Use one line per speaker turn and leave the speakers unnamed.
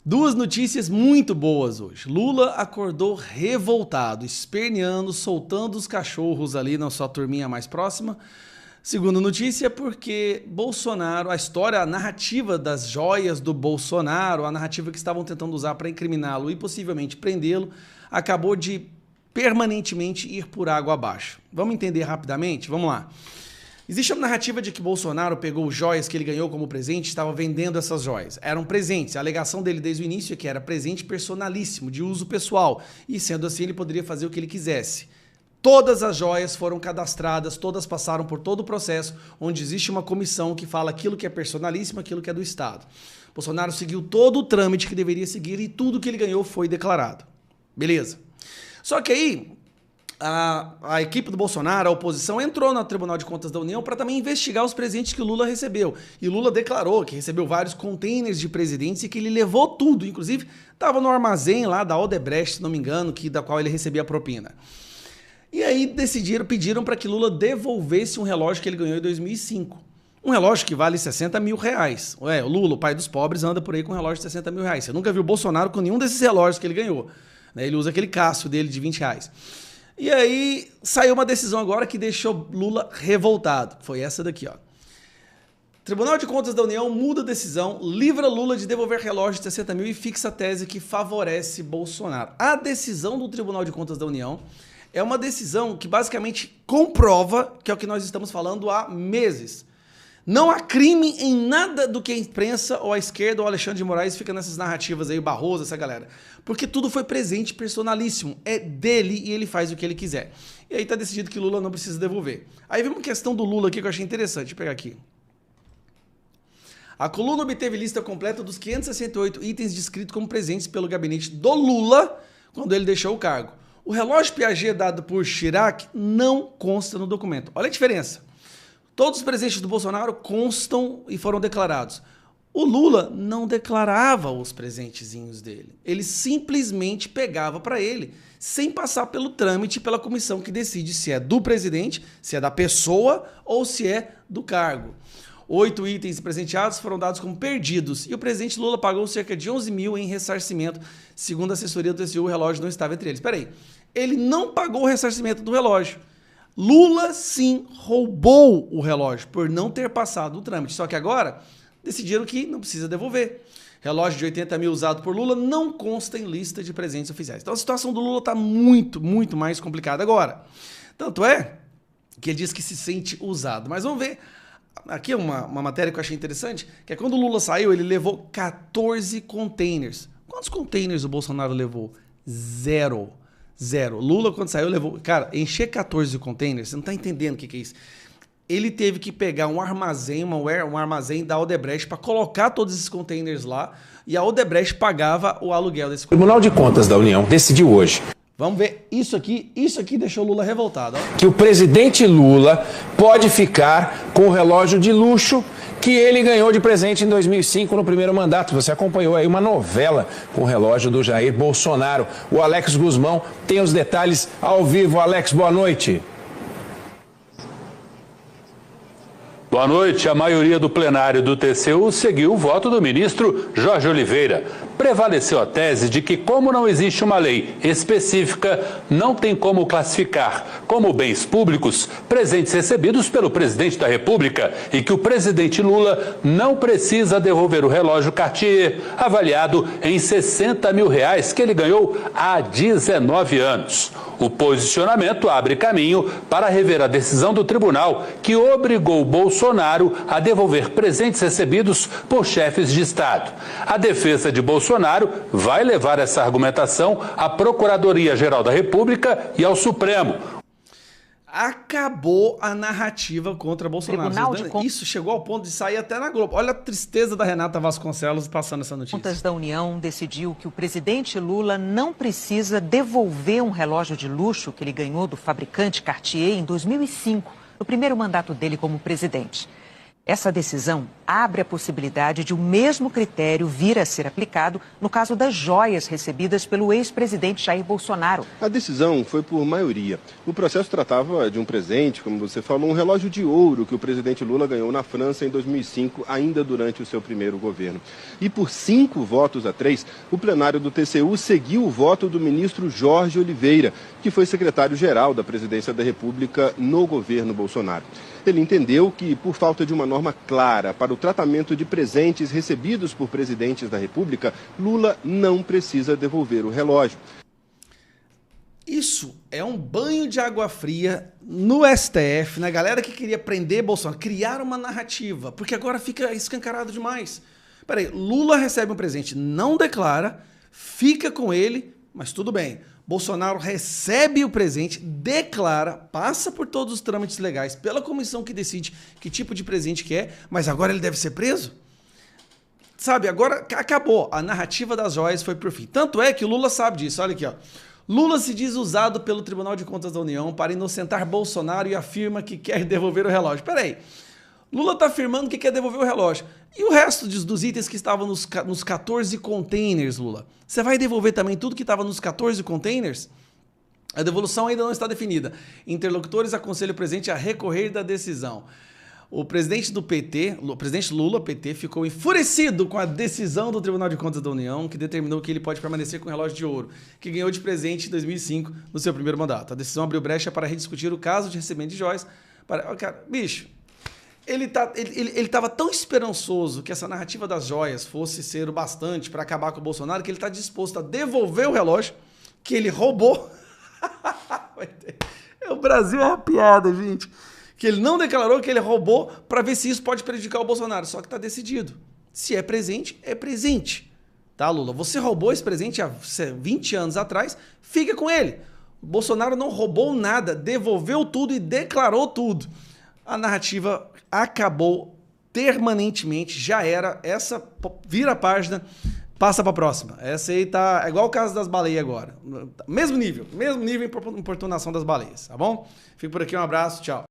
Duas notícias muito boas hoje. Lula acordou revoltado, esperneando, soltando os cachorros ali na sua turminha mais próxima. Segunda notícia, porque Bolsonaro, a história, a narrativa das joias do Bolsonaro, a narrativa que estavam tentando usar para incriminá-lo e possivelmente prendê-lo, acabou de permanentemente ir por água abaixo. Vamos entender rapidamente? Vamos lá. Existe uma narrativa de que Bolsonaro pegou joias que ele ganhou como presente e estava vendendo essas joias. Eram presentes. A alegação dele desde o início é que era presente personalíssimo, de uso pessoal. E sendo assim, ele poderia fazer o que ele quisesse. Todas as joias foram cadastradas, todas passaram por todo o processo, onde existe uma comissão que fala aquilo que é personalíssimo, aquilo que é do Estado. Bolsonaro seguiu todo o trâmite que deveria seguir e tudo que ele ganhou foi declarado. Beleza. Só que aí a equipe do Bolsonaro, a oposição, entrou no Tribunal de Contas da União para também investigar os presentes que o Lula recebeu. E Lula declarou que recebeu vários containers de presentes e que ele levou tudo. Inclusive, estava no armazém lá da Odebrecht, se não me engano, da qual ele recebia a propina. E aí pediram para que Lula devolvesse um relógio que ele ganhou em 2005. Um relógio que vale 60 mil reais. Ué, o Lula, o pai dos pobres, anda por aí com um relógio de 60 mil reais. Você nunca viu o Bolsonaro com nenhum desses relógios que ele ganhou. Ele usa aquele Cássio dele de 20 reais. E aí saiu uma decisão agora que deixou Lula revoltado. Foi essa daqui, ó. Tribunal de Contas da União muda a decisão, livra Lula de devolver relógio de 60 mil e fixa a tese que favorece Bolsonaro. A decisão do Tribunal de Contas da União é uma decisão que basicamente comprova que é o que nós estamos falando há meses. Não há crime em nada do que a imprensa ou a esquerda ou Alexandre de Moraes fica nessas narrativas aí, Barroso, essa galera. Porque tudo foi presente personalíssimo. É dele e ele faz o que ele quiser. E aí tá decidido que Lula não precisa devolver. Aí vem uma questão do Lula aqui que eu achei interessante. Deixa eu pegar aqui. A coluna obteve lista completa dos 568 itens descritos como presentes pelo gabinete do Lula quando ele deixou o cargo. O relógio Piaget dado por Chirac não consta no documento. Olha a diferença. Todos os presentes do Bolsonaro constam e foram declarados. O Lula não declarava os presentezinhos dele. Ele simplesmente pegava para ele, sem passar pelo trâmite, pela comissão que decide se é do presidente, se é da pessoa ou se é do cargo. 8 itens presenteados foram dados como perdidos e o presidente Lula pagou cerca de 11 mil em ressarcimento. Segundo a assessoria do TCU, o relógio não estava entre eles. Espera aí, ele não pagou o ressarcimento do relógio. Lula, sim, roubou o relógio por não ter passado o trâmite. Só que agora decidiram que não precisa devolver. Relógio de 80 mil usado por Lula não consta em lista de presentes oficiais. Então a situação do Lula está muito, muito mais complicada agora. Tanto é que ele diz que se sente usado. Mas vamos ver. Aqui é uma matéria que eu achei interessante, que é quando o Lula saiu, ele levou 14 containers. Quantos containers o Bolsonaro levou? Zero. Lula, quando saiu, levou... Cara, encher 14 containers, você não tá entendendo o que é isso. Ele teve que pegar um armazém, um armazém da Odebrecht para colocar todos esses containers lá e a Odebrecht pagava o aluguel desse container.
O Tribunal de Contas da União decidiu hoje.
Vamos ver isso aqui deixou Lula revoltado. Ó.
Que o presidente Lula pode ficar com o relógio de luxo que ele ganhou de presente em 2005 no primeiro mandato. Você acompanhou aí uma novela com o relógio do Jair Bolsonaro. O Alex Guzmão tem os detalhes ao vivo. Alex, boa noite.
Boa noite. A maioria do plenário do TCU seguiu o voto do ministro Jorge Oliveira. Prevaleceu a tese de que, como não existe uma lei específica, não tem como classificar como bens públicos presentes recebidos pelo presidente da República e que o presidente Lula não precisa devolver o relógio Cartier, avaliado em 60 mil reais, que ele ganhou há 19 anos. O posicionamento abre caminho para rever a decisão do tribunal que obrigou Bolsonaro a devolver presentes recebidos por chefes de Estado. A defesa de Bolsonaro vai levar essa argumentação à Procuradoria-Geral da República e ao Supremo.
Acabou a narrativa contra Bolsonaro. Isso chegou ao ponto de sair até na Globo. Olha a tristeza da Renata Vasconcelos passando essa notícia.
Contas da União decidiu que o presidente Lula não precisa devolver um relógio de luxo que ele ganhou do fabricante Cartier em 2005, no primeiro mandato dele como presidente. Essa decisão abre a possibilidade de o mesmo critério vir a ser aplicado no caso das joias recebidas pelo ex-presidente Jair Bolsonaro.
A decisão foi por maioria. O processo tratava de um presente, como você falou, um relógio de ouro que o presidente Lula ganhou na França em 2005, ainda durante o seu primeiro governo. E por 5 votos a 3, o plenário do TCU seguiu o voto do ministro Jorge Oliveira, que foi secretário-geral da Presidência da República no governo Bolsonaro. Ele entendeu que, por falta de uma norma clara para o tratamento de presentes recebidos por presidentes da República, Lula não precisa devolver o relógio.
Isso é um banho de água fria no STF, na galera que queria prender Bolsonaro, criar uma narrativa, porque agora fica escancarado demais. Peraí, Lula recebe um presente, não declara, fica com ele, mas tudo bem. Bolsonaro recebe o presente, declara, passa por todos os trâmites legais, pela comissão que decide que tipo de presente que é, mas agora ele deve ser preso? Sabe, agora acabou. A narrativa das joias foi por fim. Tanto é que o Lula sabe disso, olha aqui, ó. Lula se diz usado pelo Tribunal de Contas da União para inocentar Bolsonaro e afirma que quer devolver o relógio. Peraí, Lula está afirmando que quer devolver o relógio. E o resto dos itens que estavam nos 14 containers, Lula? Você vai devolver também tudo que estava nos 14 containers? A devolução ainda não está definida. Interlocutores aconselham o presidente a recorrer da decisão. O presidente do PT, o presidente Lula, PT, ficou enfurecido com a decisão do Tribunal de Contas da União, que determinou que ele pode permanecer com o relógio de ouro, que ganhou de presente em 2005 no seu primeiro mandato. A decisão abriu brecha para rediscutir o caso de recebimento de joias. Cara, bicho, ele estava tão esperançoso que essa narrativa das joias fosse ser o bastante para acabar com o Bolsonaro, que ele está disposto a devolver o relógio que ele roubou. O Brasil é uma piada, gente. Que ele não declarou, que ele roubou, para ver se isso pode prejudicar o Bolsonaro. Só que está decidido. Se é presente, é presente. Tá, Lula? Você roubou esse presente há 20 anos atrás, fica com ele. O Bolsonaro não roubou nada, devolveu tudo e declarou tudo. A narrativa acabou permanentemente, já era. Essa vira a página, passa para a próxima. Essa aí tá é igual o caso das baleias agora. Mesmo nível de importunação das baleias, tá bom? Fico por aqui, um abraço, tchau.